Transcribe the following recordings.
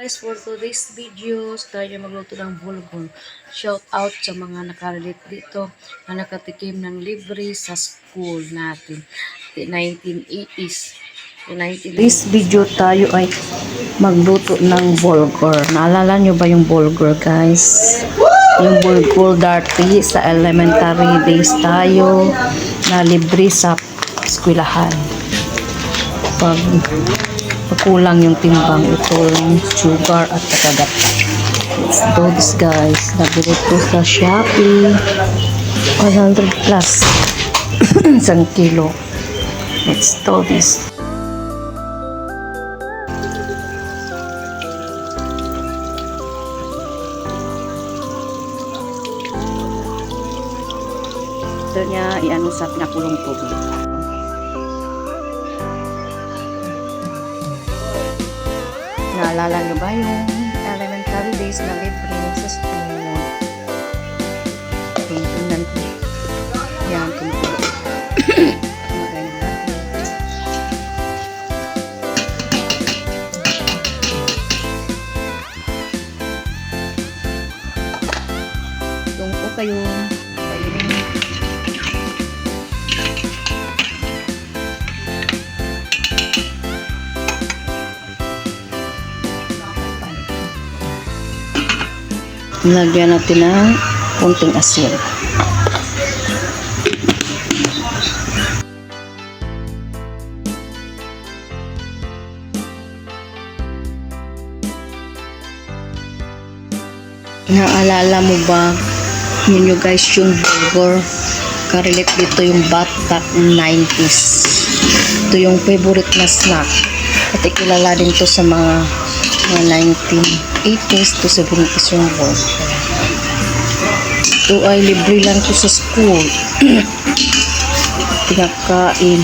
Guys, for today's videos, tayo magluto ng bulgur. Shout out sa mga nakarelate dito na nakatikim ng libre sa school natin. 1980s. This video tayo ay magluto ng bulgur. Naalala nyo ba yung bulgur, guys? Yung bulgur dati sa elementary days tayo na libre sa eskwelahan. Kulang yung timbang, ito yung sugar at saka gata. Let's do this, guys. Nabili ko sa Shopee 100 plus 1 kilo. Let's do this. Ito niya iano sa pinakulong tubig. Naalala nyo ba yung elementary days na libre sa school? Tingnan ko. Yan, tingnan ko. Tungko kayo. Lagyan natin ng kunting asin. Naalala mo ba ninyo guys yung bulgur? Karelate dito yung batak 90s. Ito yung favorite na snack. At kilala din to sa mga 1980s to 70s yung bulgur. Ito ay libre lang to sa school. Pinakain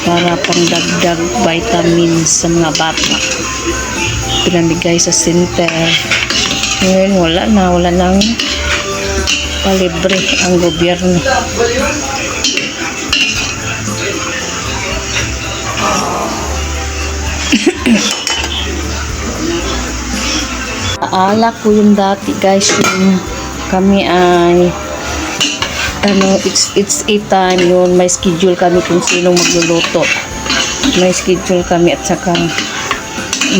para pangdagdag vitamins sa mga bata. Pinamigay sa center. Ngayon wala nang palibre ang gobyerno. Aala ko yung dati guys, yung kami ay it's a time yun, may schedule kami kung sinong magluluto, may schedule kami at saka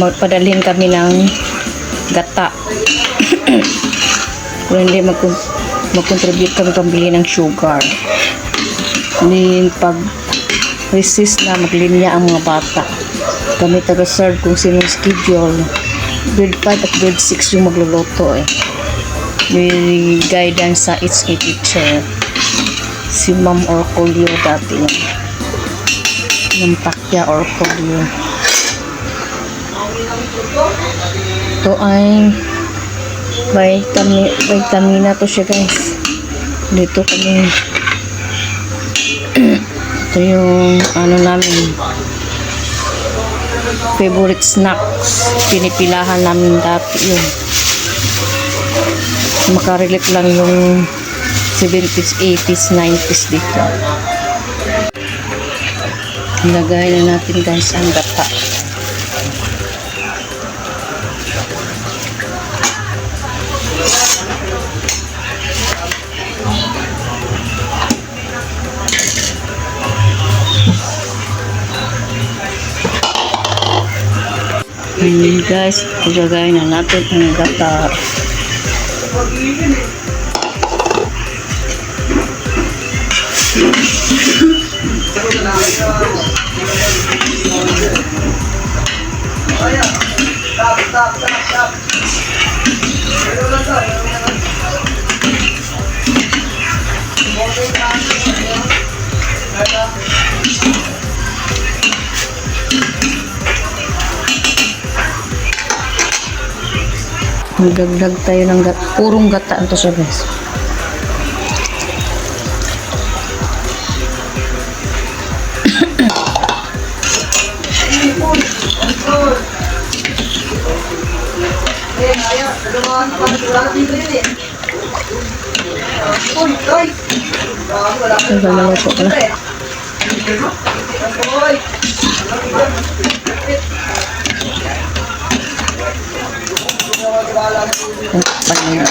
magpadalhin kami ng gata. Kung hindi mag-contribute kami pambili ng sugar. Then pag recess na maglinya ang mga bata, kami taga-serve kung sinong schedule. Grade 5 at grade 6 yung magluluto eh. May guidance sa HK teacher. Si Ma'am Orcolio dati yan. Yung Takya Orcolio. Ito ay vitamina to siya guys. Dito kami ito yung ano namin favorite snacks. Pinipilahan namin dati yun. Makarelate lang yung 70s, 80s, 90s dito. Ilagay na natin guys ang gata. And guys, ilagay na natin ang gata. Magdagdag tayo ng gata. Purong gata ito siya guys. Naglalaro ko pala. Kung paano.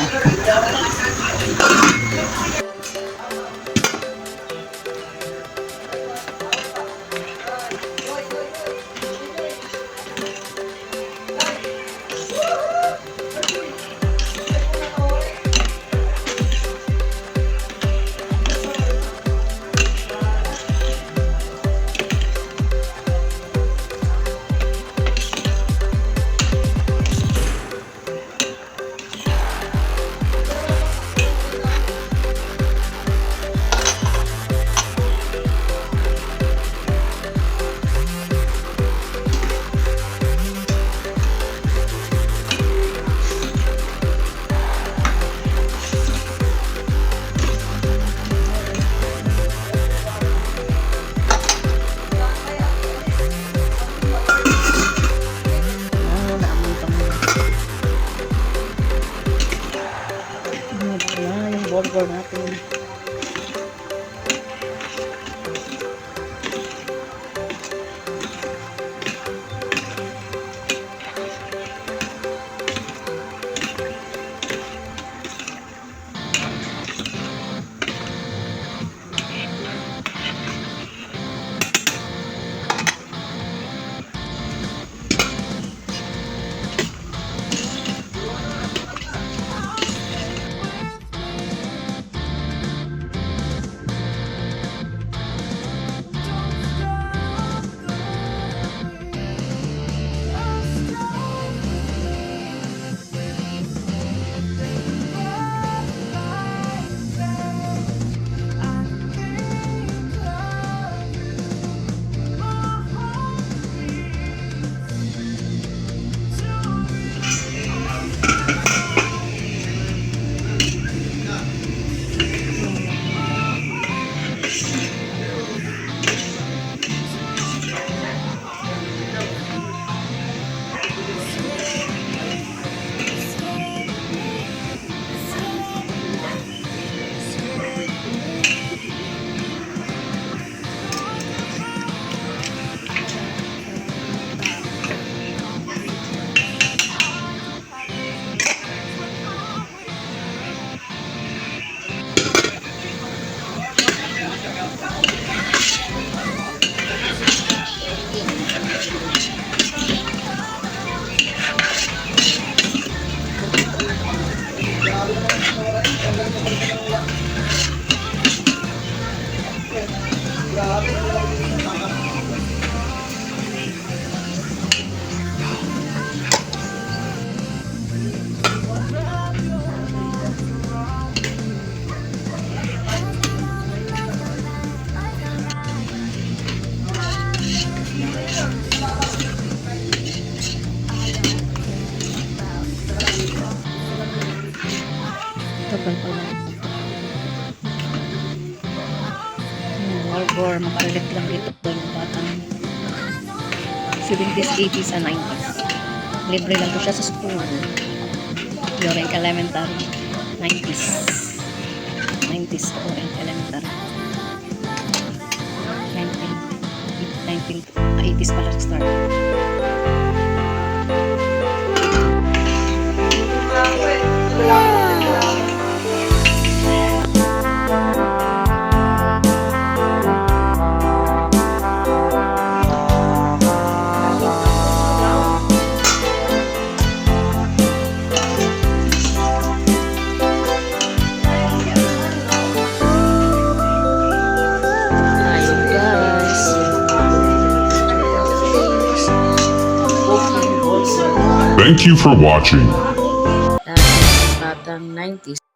Yung burger natin. Tagal pala. Burger, makalit lang dito yung batang 70s, 80s, and 90s. Libre lang po siya sa school. During elementary. 90s. 90s during elementary. 80s pala start. Thank you for watching. Batang 90s.